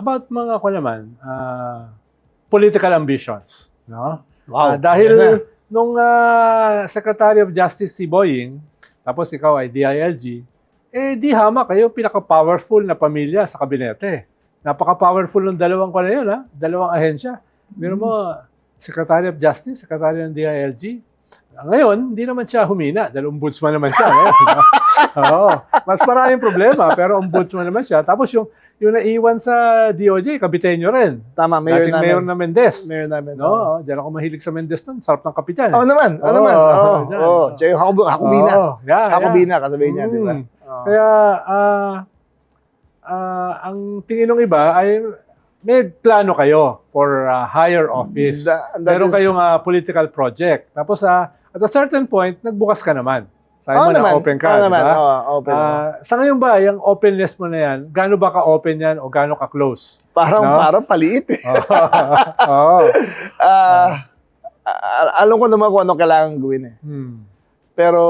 about mga ko naman, political ambitions, no? Wow. Dahil nung Secretary of Justice si Boying, tapos ikaw ay DILG, di hama kayo pinaka-powerful na pamilya sa kabinete. Napaka-powerful ng dalawang ko na yun, dalawang ahensya. Meron mo, Secretary of Justice, Secretary ng DILG. Ngayon, hindi naman siya humina dahil ombudsman naman siya. Oo. Mas maraming problema, pero ombudsman naman siya. Tapos yung naiwan sa DOJ, kabitenyo rin. Tama, mayor Dating namin. mayor na Mendez. Mayor namin. No, diyan ako mahilig sa Mendez nun. Sarap ng kape dyan. Oo naman. Oo naman. Oo. Siya yung Hakubina. Hakubina, kasabihin niya, di ba? Kaya, ang tingin ng iba ay may plano kayo for higher office. Meron kayong political project. Tapos, at a certain point, nagbukas ka naman. Sabi mo na open ka, di ba? Open. Sa ngayon ba, yung openness mo na yan, gaano ba ka-open yan o gaano ka-close? Parang paliit eh. Oo. Alam ko naman kung ano kailangan gawin eh. Pero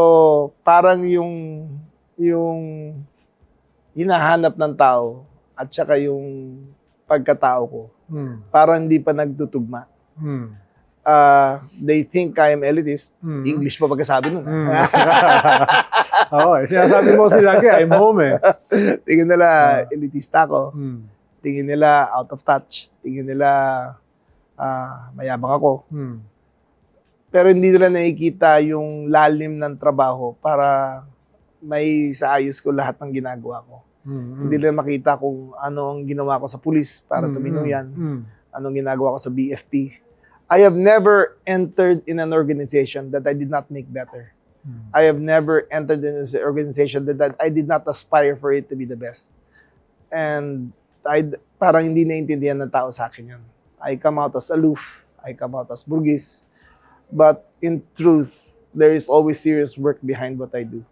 parang yung hinahanap ng tao at saka yung pagkatao ko, parang hindi pa nagtutugma. They think I am elitist. English pa pagkasabi nun. Oo, sinasabi mo sila I'm home eh. Tingin nila elitista ako. Tingin nila out of touch. Tingin nila mayabang ako. Pero hindi nila nakikita yung lalim ng trabaho para may saayos ko lahat ng ginagawa ko. Hindi nila makita kung ano ang ginawa ko sa pulis para tumino yan. Anong ginagawa ko sa BFP. I have never entered in an organization that I did not make better. I have never entered in an organization that I did not aspire for it to be the best. And parang hindi naiintindihan ng tao sa akin yun. I come out as aloof. I come out as burgis. But in truth, there is always serious work behind what I do.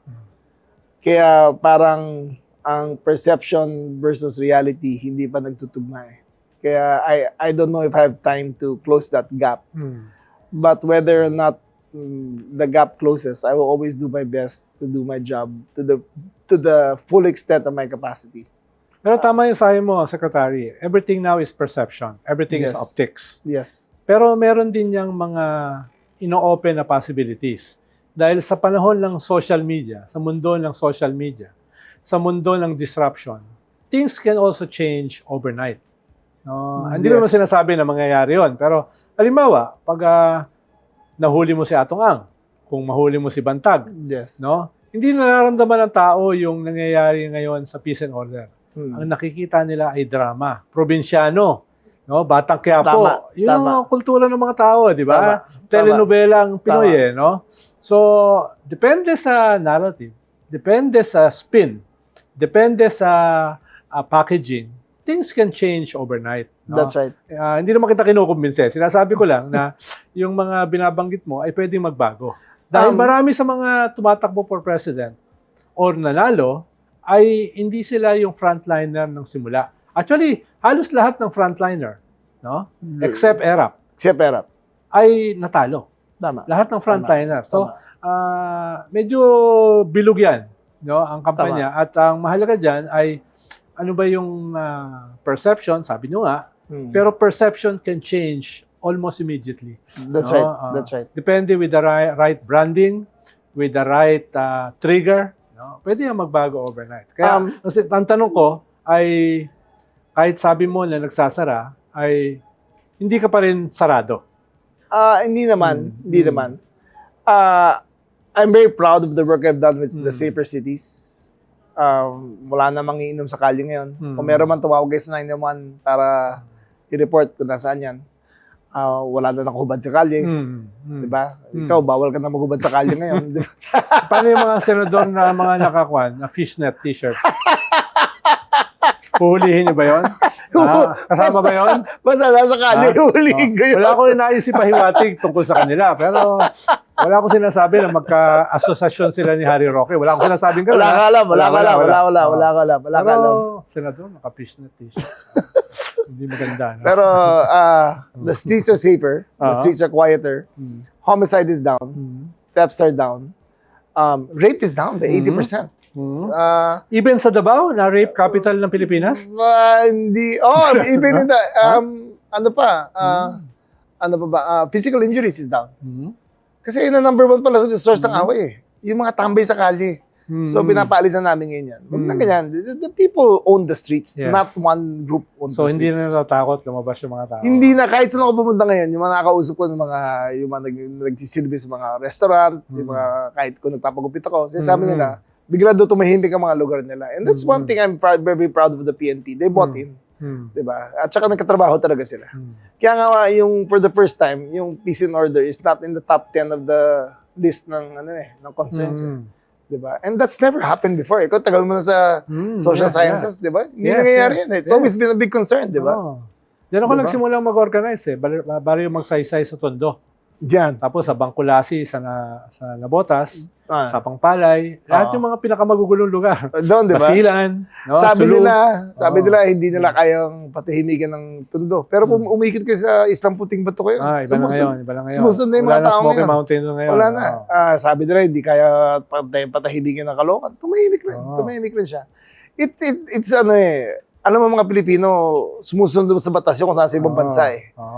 Kaya parang ang perception versus reality hindi pa nagtutugma eh. Kaya I don't know if I have time to close that gap. But whether or not the gap closes, I will always do my best to do my job to the full extent of my capacity. Pero tama yung sabi mo, Secretary. Everything now is perception. Everything is optics. Yes. Pero meron din yung mga ino-open na possibilities. Dahil sa panahon ng social media, sa mundo ng social media, sa mundo ng disruption, things can also change overnight. No, hindi naman sinasabi na mangyayari yon. Pero, halimbawa, pag nahuli mo si Atong Ang, kung mahuli mo si Bantag, no, hindi nararamdaman ng tao yung nangyayari ngayon sa peace and order. Ang nakikita nila ay drama. Probinsyano, no, Batang Quiapo. Yun ang kultura ng mga tao, di ba? Telenovelang Pinoy, no? So, depende sa narrative, depende sa spin, depende sa packaging, things can change overnight. No? That's right. Hindi naman kita kinukumbinse. Sinasabi ko lang na yung mga binabanggit mo ay pwedeng magbago. Dahil marami sa mga tumatakbo for president or nanalo ay hindi sila yung frontliner ng simula. Actually, halos lahat ng frontliner, no? Except ERAP. Ay natalo. Tama. Lahat ng frontliner. So, medyo bilog yan, no? Ang kampanya. At ang mahalaga dyan ay ano ba yung perception, sabi nyo nga, pero perception can change almost immediately. That's right. That's right. Depende with the right branding, with the right trigger, no? Pwede yung magbago overnight. Kaya ang tanong ko ay, kahit sabi mo na nagsasara, ay hindi ka pa rin sarado. Hindi naman. Hindi naman. I'm very proud of the work I've done with the Safer Cities. Wala namang iinom sa kalye ngayon. Kung meron man tumawag guys na 911 para i-report kung nasaan yan, wala na nakahubad sa kalye. Diba? Ikaw, bawal ka na maghubad sa kalye ngayon. Diba? Paano yung mga senador na mga nakakuan, na fishnet t-shirt? Puhulihin niyo ba yun? Kasama ba yun? Basta nasa kalye, hulihin ko yun. Wala akong naisip pahiwatig tungkol sa kanila. Pero wala akong sinasabi na magka-asosasyon sila ni Harry Roque. Wala akong sinasabing gano'n. Wala ka alam. Pero, senador, naka-fishnet t-shirt. Hindi maganda. No? Pero, the streets are safer. The streets are quieter. Homicide is down. Thefts are down. Rape is down by 80%. Hmm. Ah, Even sa Davao, na rape capital ng Pilipinas? hindi. Oh, even in the, ano pa, ano pa ba, physical injuries is down. Hmm. Kasi yun ang number one pala sa source ng away eh. Yung mga tambay sa kalye. So, pinapaalisan namin ngayon yan. Huwag na ganyan. The people own the streets, Yes. not one group owns So, the hindi streets. na natatakot lumabas yung mga tao. Hindi na, kahit saan ako pumunta ngayon, yung mga nakakausap ko ng yung mga nagsisilbi sa mga restaurant, yung mga, kahit kung nagpapagupit ako, sinasabi nila, bigla doon tumahimik ang mga lugar nila. And that's one thing I'm very proud of the PNP. They bought in. Diba? At saka nagkatrabaho talaga sila. Kaya nga, yung for the first time, yung peace and order is not in the top 10 of the list ng, ng concerns. Diba? And that's never happened before. Ikaw, tagal mo na sa social sciences, diba? Hindi nangyayari yan. It's always been a big concern, diba? Oh. Diyan ako Diba? nagsimulang mag-organize eh. Bari yung magsaysay sa Tondo. Diyan. Tapos sa Bangkulasi, sa Nabotas, sa Ah. Pangpalay, lahat yung mga pinakamagugulong lugar. Doon, diba? Basilan, no? Sabi Sulu. nila, hindi nila kayang patahimikan ng Tondo. Pero kung umikot kayo sa Islang Puting Bato kayo, Iba na ngayon. sumusunod na yung Wala mga na tao Smoky ngayon. Mountain doon ngayon. Wala na. Oo. Sabi nila, hindi kaya patahimikan ng Caloocan. Tumahimik rin. Oo. Tumahimik rin siya. It's ano eh, alam mo mga Pilipino, sumusunod sa batas yun kung nasa ibang Oo. bansa eh. Oo.